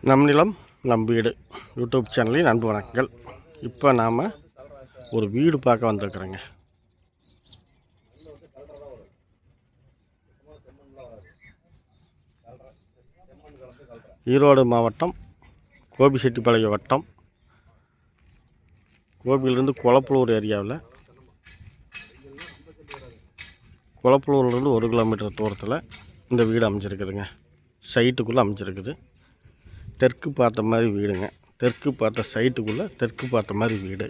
நம் நிலம் நம் வீடு யூடியூப் சேனலின் அன்பு வணக்கங்கள். இப்போ நாம் ஒரு வீடு பார்க்க வந்திருக்கிறோங்க. ஈரோடு மாவட்டம் கோபிச்செட்டிப்பாளையம் வட்டம், கோபியிலிருந்து குளப்பலூர் ஏரியாவில், குளப்பலூர்லேருந்து 1 கிலோமீட்டர் தூரத்தில் இந்த வீடு அமைஞ்சிருக்குதுங்க. சைட்டுக்குள்ளே அமைஞ்சிருக்குது. தெற்கு பார்த்த மாதிரி வீடுங்க. தெற்கு பார்த்த சைட்டுக்குள்ளே தெற்கு பார்த்த மாதிரி வீடு.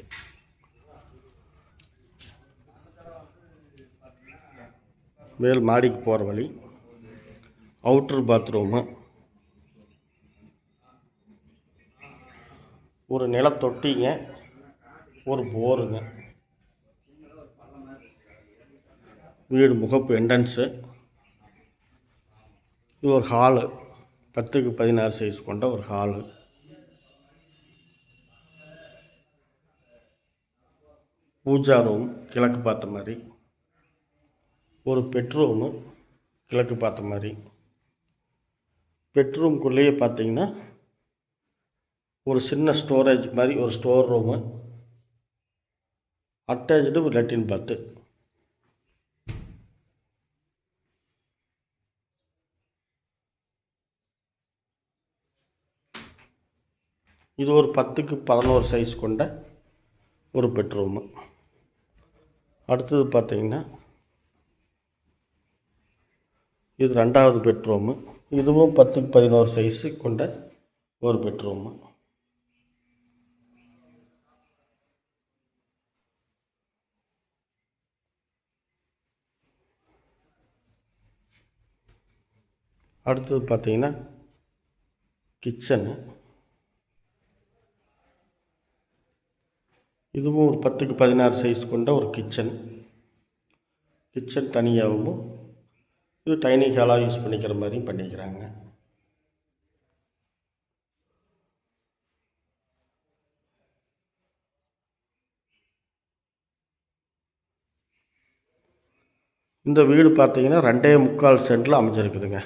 மேல் மாடிக்கு போகிற வழி, அவுட்ரு பாத்ரூமு, ஒரு நிலத்தொட்டிங்க, ஒரு போருங்க. வீடு முகப்பு என்ட்ரன்ஸு. இது ஒரு ஹாலு, 10க்கு 16 சைஸ் கொண்ட ஒரு ஹாலு. பூஜா ரூம் கிழக்கு பார்த்த மாதிரி, ஒரு பெட்ரூமு கிழக்கு பார்த்த மாதிரி. பெட்ரூம்குள்ளேயே பார்த்தீங்கன்னா ஒரு சின்ன ஸ்டோரேஜ் மாதிரி ஒரு ஸ்டோர் ரூமு, அட்டாச்சு ஒரு லெட்டின் பாத்து. இது ஒரு 10க்கு 11 சைஸ் கொண்ட ஒரு பெட்ரூமு. அடுத்தது பார்த்தீங்கன்னா இது 2வது பெட்ரூமு. இதுவும் 10க்கு 11 சைஸு கொண்ட ஒரு பெட்ரூமு. அடுத்தது பார்த்தீங்கன்னா கிச்சனு. இதுவும் ஒரு 10க்கு 16 சைஸ் கொண்ட ஒரு கிச்சன். கிச்சன் தனியாகவும், இது டைனிங் ஹாலாக யூஸ் பண்ணிக்கிற மாதிரியும் பண்ணிக்கிறாங்க. இந்த வீடு பார்த்தீங்கன்னா 2.25 சென்டில் அமைஞ்சிருக்குதுங்க.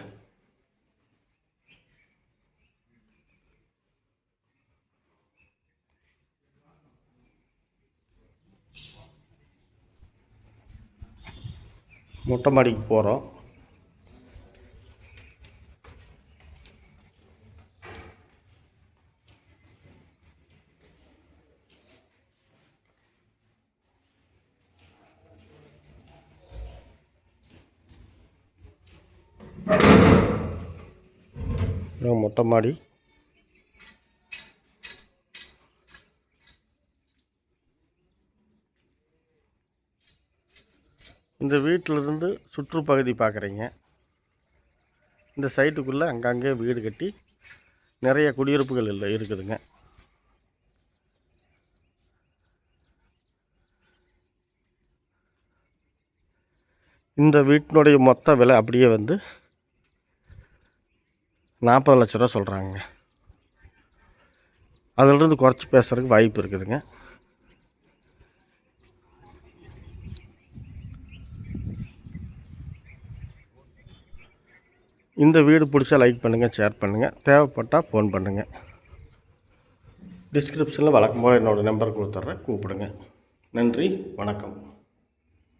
மொட்டை மாடிக்கு போகிறோம். மொட்டை மாடி. இந்த வீட்டிலிருந்து சுற்றுப்பகுதி பார்க்குறீங்க. இந்த சைட்டுக்குள்ளே அங்கங்கே வீடு கட்டி நிறைய குடியிருப்புகள் இருக்குதுங்க. இந்த வீட்டினுடைய மொத்த விலை அப்படியே 40 லட்ச ரூபா சொல்கிறாங்க. அதிலிருந்து குறைச்சி பேசுகிறதுக்கு வாய்ப்பு இருக்குதுங்க. இந்த வீடு பிடிச்சா லைக் பண்ணுங்கள், ஷேர் பண்ணுங்கள். தேவைப்பட்டால் ஃபோன் பண்ணுங்கள். டிஸ்கிரிப்ஷனில் வழக்கம் போல் என்னோடய நம்பர் கொடுத்துட்றேன், கூப்பிடுங்க. நன்றி, வணக்கம்.